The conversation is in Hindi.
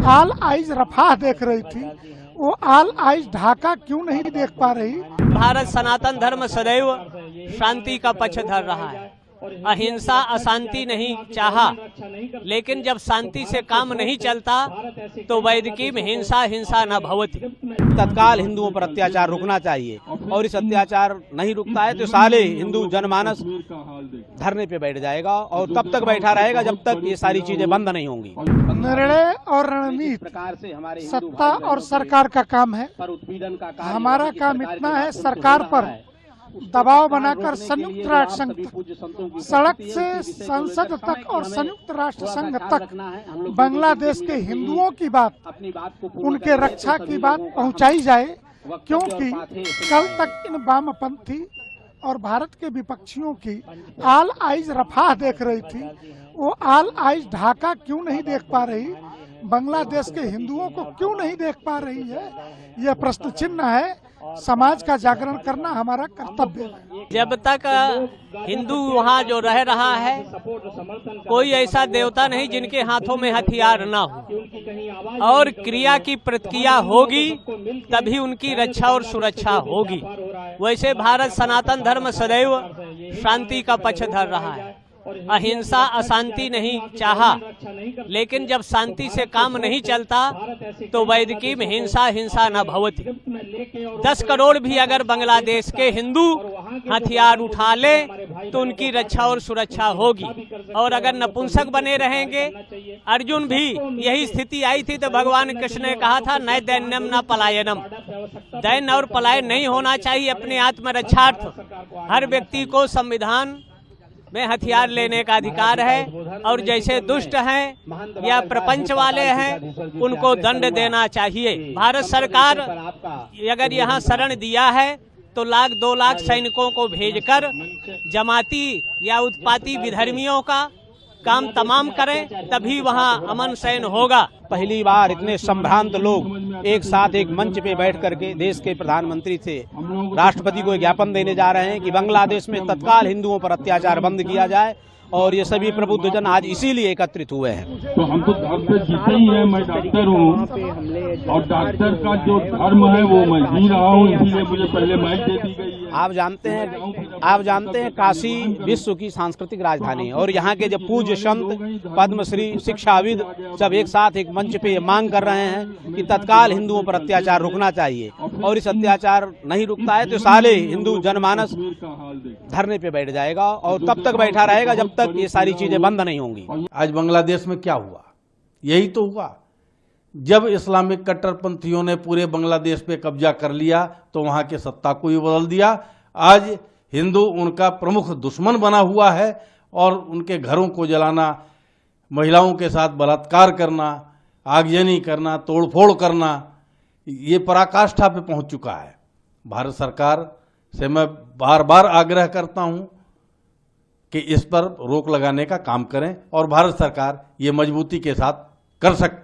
ऑल आइज रफाह देख रही थी, वो ऑल आइज ढाका क्यों नहीं देख पा रही? भारत सनातन धर्म सदैव शांति का पक्ष धर रहा है, अहिंसा अशांति नहीं चाहा, लेकिन जब शांति से काम नहीं चलता तो वैदिकी में हिंसा हिंसा न भवति। तत्काल हिंदुओं पर अत्याचार रुकना चाहिए और इस अत्याचार नहीं रुकता है तो साले हिंदू जनमानस धरने पे बैठ जाएगा और तब तक बैठा रहेगा जब तक ये सारी चीजें बंद नहीं होंगी। निर्णय और रणनीति सत्ता और सरकार का काम है। हमारा काम इतना है, सरकार पर दबाव बनाकर संयुक्त राष्ट्र संघ तक, सड़क से संसद तक और संयुक्त राष्ट्र संघ तक बांग्लादेश के हिंदुओं की बात, उनके रक्षा की बात पहुंचाई जाए, क्योंकि कल तक इन वामपंथी और भारत के विपक्षियों की ऑल आइज रफाह देख रही थी, वो ऑल आइज ढाका क्यों नहीं देख पा रही, बांग्लादेश के हिंदुओं को क्यों नहीं देख पा रही है, यह प्रश्न चिन्ह है। समाज का जागरण करना हमारा कर्तव्य है। जब तक हिंदू वहाँ जो रह रहा है, कोई ऐसा देवता नहीं जिनके हाथों में हथियार ना हो, और क्रिया की प्रतिक्रिया होगी तभी उनकी रक्षा और सुरक्षा होगी। वैसे भारत सनातन धर्म सदैव शांति का पक्ष धर रहा है, अहिंसा अशांति नहीं चाहा, लेकिन जब शांति से काम नहीं चलता तो वैदिकी में हिंसा हिंसा न भवति। 10 करोड़ भी अगर बांग्लादेश के हिंदू हथियार उठा ले तो उनकी रक्षा और सुरक्षा होगी, और अगर नपुंसक बने रहेंगे, अर्जुन भी यही स्थिति आई थी तो भगवान कृष्ण ने कहा था न दैन्यम न पलायनम, दैन्य और पलायन नहीं होना चाहिए। अपने आत्मरक्षार्थ हर व्यक्ति को संविधान में हथियार लेने का अधिकार है, और जैसे दुष्ट हैं या प्रपंच वाले हैं उनको दंड देना चाहिए। भारत सरकार अगर यहाँ शरण दिया है तो 1-2 लाख सैनिकों को भेजकर जमाती या उत्पाती विधर्मियों का काम तमाम करें, तभी वहाँ अमन शयन होगा। पहली बार इतने संभ्रांत लोग एक साथ एक मंच पे बैठ करके देश के प्रधानमंत्री से राष्ट्रपति को ज्ञापन देने जा रहे हैं कि बांग्लादेश में तत्काल हिंदुओं पर अत्याचार बंद किया जाए, और ये सभी प्रबुद्ध जन आज इसीलिए एकत्रित हुए हैं। तो हम तो धर्म से जीते ही हैं, मैं डॉक्टर हूँ और डॉक्टर का जो धर्म है वो मैं जी रहा हूँ, इसीलिए मुझे पहले माइक दे दी गई है। आप जानते हैं काशी विश्व की सांस्कृतिक राजधानी है, और यहाँ के जो पूज्य संत पद्मश्री शिक्षाविद सब एक साथ एक मंच पे ये मांग कर रहे हैं कि तत्काल हिंदुओं पर अत्याचार रुकना चाहिए, और इस अत्याचार नहीं रुकता है तो साले हिंदू जनमानस धरने पे बैठ जाएगा और तब तक बैठा रहेगा जब तक ये सारी चीजें बंद नहीं होंगी। आज बांग्लादेश में क्या हुआ? यही तो हुआ, जब इस्लामिक कट्टरपंथियों ने पूरे बांग्लादेश पे कब्जा कर लिया तो वहां के सत्ता को भी बदल दिया। आज हिंदू उनका प्रमुख दुश्मन बना हुआ है, और उनके घरों को जलाना, महिलाओं के साथ बलात्कार करना, आगजनी करना, तोड़फोड़ करना, ये पराकाष्ठा पे पहुंच चुका है। भारत सरकार से मैं बार बार आग्रह करता हूं कि इस पर रोक लगाने का काम करें, और भारत सरकार ये मजबूती के साथ कर सकती